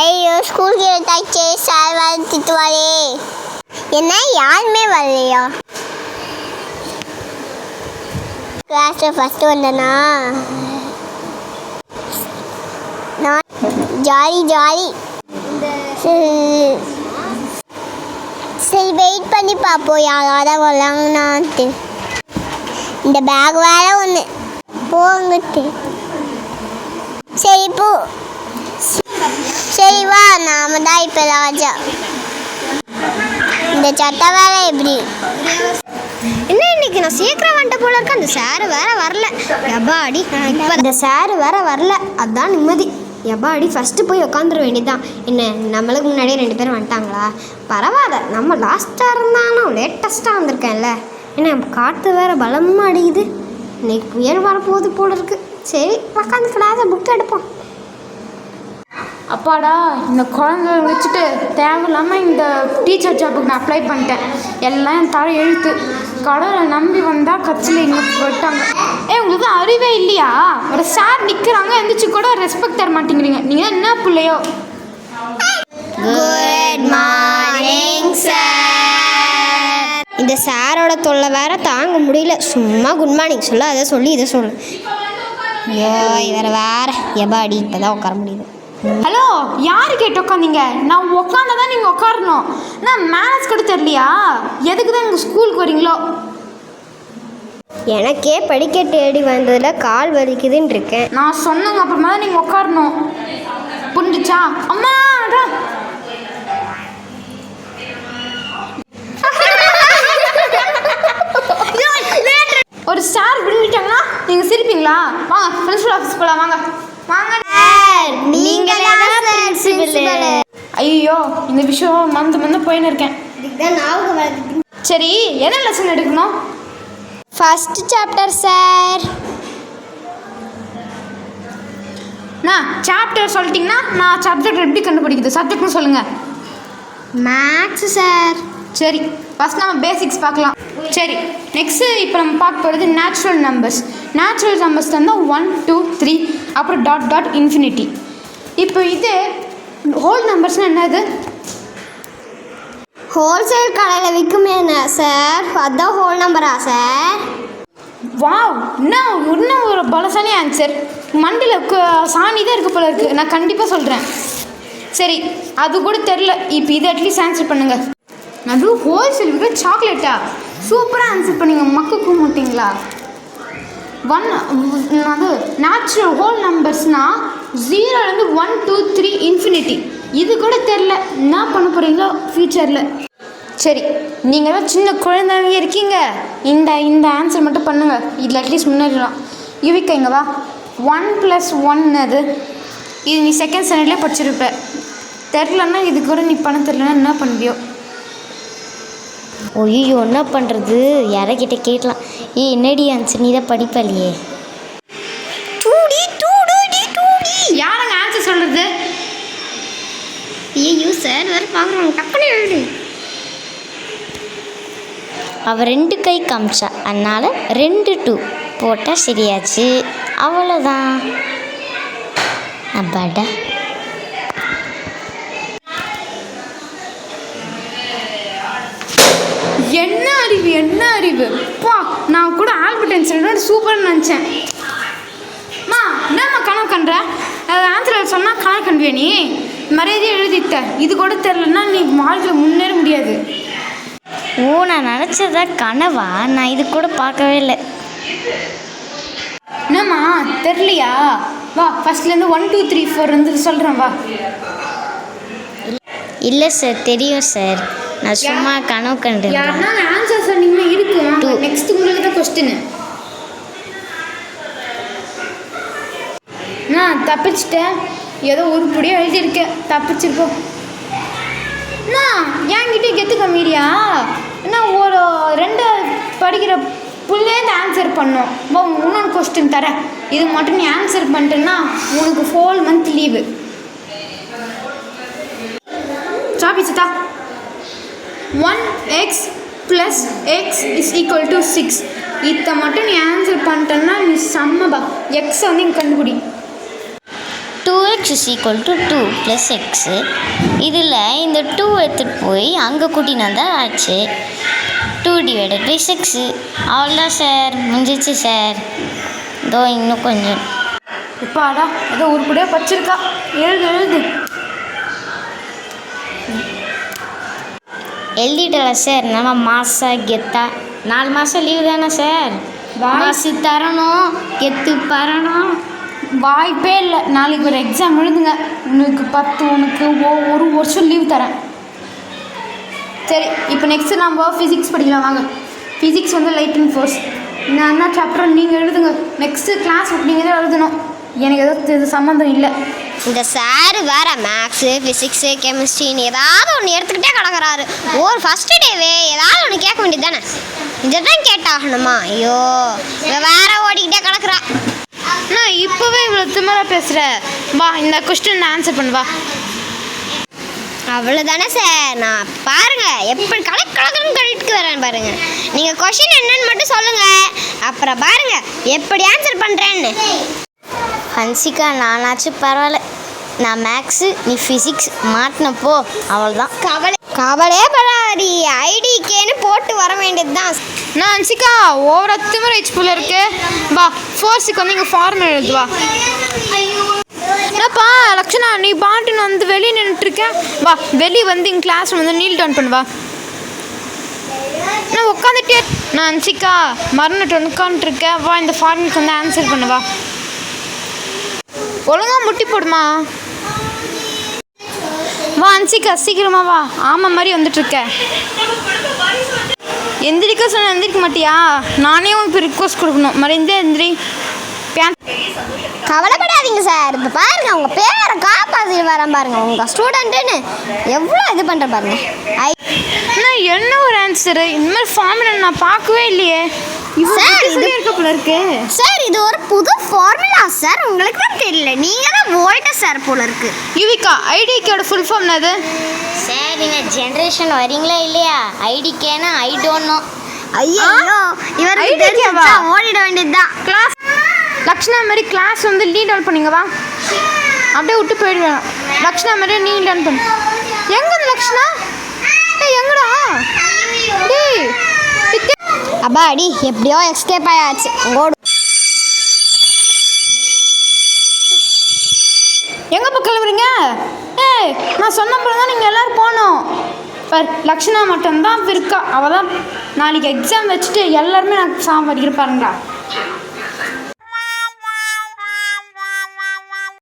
ஐயோ ஸ்கூலுக்கு எடுத்தாச்சு, சார் வர திட்டுவாரே. என்ன யாருமே வரலையா? கிளாஸில் ஃபஸ்ட்டு வந்தேனா? நான் ஜாலி. சரி வெயிட் பண்ணி பார்ப்போம் யாராவது வரலாங்கண்ணான்ட்டு. இந்த பேக் வேற ஒன்று போங்கிட்டு. சரி போ. சரி வா, நாம தான் இப்போ ராஜா. இந்த சட்டை வேற எப்படி? என்ன இன்னைக்கு நான் சீக்கிரம் வந்துட்ட போல இருக்கேன். அந்த சாரு வேற வரல. எப்பாடி இப்போ இந்த சாரு வேற வரல, அதுதான் நிம்மதி. எப்பாடி ஃபஸ்ட்டு போய் உட்காந்துட வேண்டியதுதான். என்ன நம்மளுக்கு முன்னாடியே 2 பேரும் வந்துட்டாங்களா? பரவாயில்ல, நம்ம லாஸ்ட்டாக இருந்தாலும் லேட்டஸ்ட்டாக வந்திருக்கேன்ல. என்ன காற்று வேற பலமாக அடிக்குது. இன்னைக்கு புயல் வரப்போகுது போல இருக்கு. சரி உட்காந்து கிளாஸை புக் எடுப்போம். அப்பாடா, இந்த குழந்தை வச்சுட்டு தேவையில்லாமல் இந்த டீச்சர் ஜாப்புக்கு நான் அப்ளை பண்ணிட்டேன். எல்லாம் என் தலை எழுத்து. கடவுளை நம்பி வந்தால் கட்சியில் இங்கே போயிட்டாங்க. உங்களுக்கு அறிவே இல்லையா? ஒரு சார் நிற்கிறாங்க, எந்திரிச்சு கூட ரெஸ்பெக்ட் தர மாட்டேங்கிறீங்க. நீங்கள் என்ன பிள்ளையோ? Good morning sir. இந்த சாரோட தொல்லை வேற தாங்க முடியல. சும்மா குட் மார்னிங் சொல்ல, அதை சொல்லி இதை சொல்லு. ஐயோ இவர் வேற எப்பாடி இப்போ தான் உட்கார முடியுது. ஹலோ, யார் கேட்டு உட்காந்தீங்க? நான் உட்காந்தா தான் நீங்கள் உட்காரணும். நான் மேனேஜ் கூட தெரியலையா? எதுக்கு தான் எங்கள் ஸ்கூலுக்கு வரீங்களோ? எனக்கே படிக்க தேடி வந்ததில் கால் வலிக்குதுன்னு இருக்கேன். நான் சொன்னங்க அப்புறமா தான் நீங்கள் உட்காரணும். புரிஞ்சிச்சா? அம்மா ஒரு ஸ்டார் விழுந்துட்டாங்கன்னா நீங்கள் சிரிப்பீங்களா? வாங்க பிரின்சிபல் ஆஃபீஸ் போகலாம். வாங்க வாங்க. ஐயோ, இந்த விஷயம் மந்து போயின்னு இருக்கேன். சரி, என்ன லெசன் எடுக்கணும்? First chapter sir. நான் சாப்டர் சொல்லிட்டீங்கன்னா நான் சப்ஜெக்ட் எப்படி கண்டுபிடிக்குது? சப்ஜெக்ட்னு சொல்லுங்கள். Maths sir. சரி, ஃபஸ்ட் நம்ம பேசிக்ஸ் பார்க்கலாம். சரி, நெக்ஸ்ட்டு இப்போ நம்ம பார்க்க போகிறது நேச்சுரல் நம்பர்ஸ். நேச்சுரல் நம்பர்ஸ் வந்து 1 2 3 அப்புறம் டாட் இன்ஃபினிட்டி. இப்போ இது ஹோல் நம்பர்ஸ்னால் என்னது? ஹோல்சேல் கடையில் விற்குமே சார், அதுதான் ஹோல் நம்பரா சார்? வாவ், இன்னும் ஒரு பலசானி ஆன்சர். மண்டியில் சாணி தான் இருக்க போல இருக்குது. நான் கண்டிப்பாக சொல்கிறேன். சரி, அது கூட தெரில. இப்போ இது அட்லீஸ்ட் ஆன்சர் பண்ணுங்கள். அது ஹோல்சேல் விற்க சாக்லேட்டா? சூப்பராக ஆன்சர் பண்ணிங்க. மக்கு மாட்டிங்களா? அது நேச்சுரல் ஹோல் நம்பர்ஸ்னால் 0லேருந்து 1 2 3 இன்ஃபினிட்டி. இது கூட தெரில. என்ன பண்ண போகிறீங்களோ ஃப்யூச்சரில். சரி, நீங்கள் தான் சின்ன குழந்தைங்க இருக்கீங்க. இந்த ஆன்சர் மட்டும் பண்ணுங்கள். இதில் அட்லீஸ்ட் முன்னேறலாம். யுவிக்கா இங்கே வா. 1 + 1 அது. இது நீ செகண்ட் ஸ்டாண்டர்ட்லேயே படிச்சிருப்ப. தெரிலன்னா இது கூட நீ பண்ண தெரிலன்னா என்ன பண்ணுவியோ? ஐயோ என்ன பண்ணுறது? யாரைக்கிட்ட கேட்கலாம். என்னடி ஆன்சர்? நீ தான் படிப்பலையே. யாருங்க ஆன்சர் சொல்கிறது? ஐயோ சார் வேறு பார்க்குறோம். டக்குனு எழுது. அவள் 2 கை காமிச்சா, அதனால் 2 2 போட்டால் சரியாச்சு. அவ்வளோதான். அப்பாடா. என்ன அறிவு பா! நான் கூட ஆல்பர்ட் ஐன்ஸ்டைன் சூப்பர்னு நினச்சேன். என்னம்மா கனவு கண்டுற? ஆன்சர் சொன்னால் கனவு கண்டுவியா நீ? மரியாதையை எழுதிட்ட. இது கூட தெரிலன்னா நீ வாழ்க்கையில் முன்னேற முடியாது. ஓ, நான் நினச்சதா கனவா? நான் இது கூட பார்க்கவே இல்லை. என்னம்மா தெரிலையா? வா, ஃபஸ்ட்லேருந்து 1 2 3 4 வந்து சொல்கிறேன். வா. இல்லை சார், தெரியும் சார். நான் சும்மா கனவு கண்டு. யாருன்னா ஆன்சர் சொன்னீங்கன்னா இருக்கும். நெக்ஸ்ட் உங்களுக்கு தான் கொஸ்டின். நான் தப்பிச்சிட்டேன். ஏதோ உருப்படியாக எழுதியிருக்கேன். தப்பிச்சிருப்போம். என்கிட்ட கெத்து கம்மியா? ஒரு 2 படிக்கிற புள்ளேருந்து ஆன்சர் பண்ணோம். இன்னொன்று கொஸ்டின் தரேன். இது மட்டும் நீ ஆன்சர் பண்ணிட்டேன்னா உனக்கு 4 month லீவு. சாப்பிச்சுட்டா 1x + x = 6. இதை மட்டும் நீ ஆன்சர் பண்ணிட்டேன்னா நீ செம்மபா. எக்ஸை வந்து இங்கே கண்டுபிடி. 2 2x is equal to 2 plus x. இதில் இந்த 2 எடுத்துகிட்டு போய் அங்கே கூட்டினா தான் ஆச்சு 2 divided by 6. அவ்வளோதான் சார், முடிஞ்சிச்சு சார். இதோ இன்னும் கொஞ்சம். இப்பாடா ஏதோ உருப்படியாக படிச்சிருக்கா. எழுது. எழுதிட்டல சார். நம்ம மாதம் கெத்தா 4 மாதம் லீவு தானே சார். மாசு தரணும், கெத்து பரணும். வாய்ப்பே இல்லை. நாளைக்கு ஒரு எக்ஸாம் எழுதுங்க. உனக்கு ஒரு வருஷம் லீவ் தரேன். சரி, இப்போ நெக்ஸ்ட்டு நம்ம ஃபிசிக்ஸ் படிக்கலாம் வாங்க. ஃபிசிக்ஸ் வந்து லைட் அண்ட் ஃபோர்ஸ். என்ன சாப்டர் நீங்கள் எழுதுங்க. நெக்ஸ்ட்டு கிளாஸ் நீங்கள் தான் எழுதணும். எனக்கு எதாவது சம்மந்தம் இல்லை. இந்த சார் வேற மேக்ஸு ஃபிசிக்ஸு கெமிஸ்ட்ரின்னு ஏதாவது ஒன்று எடுத்துக்கிட்டே கிடக்குறாரு. ஒரு ஃபஸ்ட்டு டேவே ஏதாவது ஒன்று கேட்க வேண்டியது தானே. இதை தான் கேட்டாகணுமா? ஐயோ, இவன் வேற ஓடிக்கிட்டே கிடக்குறா. நான் இப்போவே இவ்வளோ திமிரா பேசுகிறேன். வா, இந்த கொஸ்டின் ஆன்சர் பண்ணுவா. அவ்வளோதானே சார். நான் பாருங்க எப்படி கலக்குன்னு கழிட்டு வரேன் பாருங்க. நீங்கள் கொஷின் என்னன்னு மட்டும் சொல்லுங்க, அப்புறம் பாருங்க எப்படி ஆன்சர் பண்ணுறேன்னு. ஹன்சிகா, நானாச்சும் பரவாயில்ல. நான் மேக்ஸு, நீ ஃபிசிக்ஸ் மாட்டினப்போ அவ்வளோதான். கவலையே படாடி, ஐடிக்கேன்னு போட்டு வர வேண்டியது தான். நான் ஹன்சிகா ஓவரா திமிர ஹெச் போல இருக்கு. வா, ஃபோர்ஸுக்கு வந்து இங்கே ஃபார்முலா எழுதுவா. என்னப்பா லக்ஷனா, நீ பாட்டுன்னு வந்து வெளியே நின்றுட்டுருக்கேன். வா, வெளியே வந்து எங்கள் கிளாஸ் வந்து நீல் டவுன் பண்ணுவா. நான் உட்காந்துட்டே. நான் ஹன்சிகா மறந்துட்டு உட்காந்துட்டுருக்கேன். வா, இந்த ஃபார்முலுக்கு வந்து ஆன்சர் பண்ணுவா. ஒழுங்கா முட்டி போடுமா. வா ஹன்சிகா, சீக்கிரமா வா. ஆமாம் மாதிரி வந்துட்டுருக்க. எந்திரிக்க சொன்ன எந்திரிக்க மாட்டியா? நானே உனக்கு ரிக்வஸ்ட் கொடுக்கணும். மறைந்தே எந்திரி. கவலைப்படாதீங்க சார். இப்போ பாருங்க, உங்கள் பேரை காப்பாற்றி வரேன் பாருங்க. உங்கள் ஸ்டூடெண்ட்டுன்னு எவ்வளோ இது பண்ணுற பாருங்க. என்ன ஒரு ஆன்சரு? இந்த மாதிரி ஃபார்முலா நான் பார்க்கவே இல்லையே. சார் இது இருக்க போல இருக்கு. சார் இது ஒரு புது ஃபார்முலா சார். உங்களுக்கு தான் தெரியல, நீங்கள் தான் ஓல்டர் சார் போல இருக்கு. யுவிகா, ஐடிக்கோட ஃபுல் ஃபார்ம் என்னது? சார், நீங்கள் ஜென்ரேஷன் வரீங்களா இல்லையா? ஐடிக்கேனா ஐ டோன்ட் நோ. ஐயோ, இவருக்கு தெரிஞ்சா ஓடிட வேண்டியதுதான். கிளாஸ் லக்ஷனா மாதிரி கிளாஸ் வந்து லீட் டவுன் பண்ணிங்க. வா, அப்படியே விட்டு போயிடுவேன். லக்ஷனா மாதிரி நீல் டவுன் பண்ணு. எங்கே லக்ஷனா? எங்கடா? டேய், அப்பா அடி, எப்படியோ எஸ்கேப் ஆயாச்சு. ஓடு. எங்கே போய் கிளம்புறீங்க? நான் சொன்ன பிறகு தான் நீங்கள் எல்லோரும் போகணும். லக்ஷனா மட்டும்தான் இருக்கா. அவள் தான் நாளைக்கு எக்ஸாம் வச்சுட்டு எல்லாருமே நான் சாம் படிக்கிற பாருங்களா.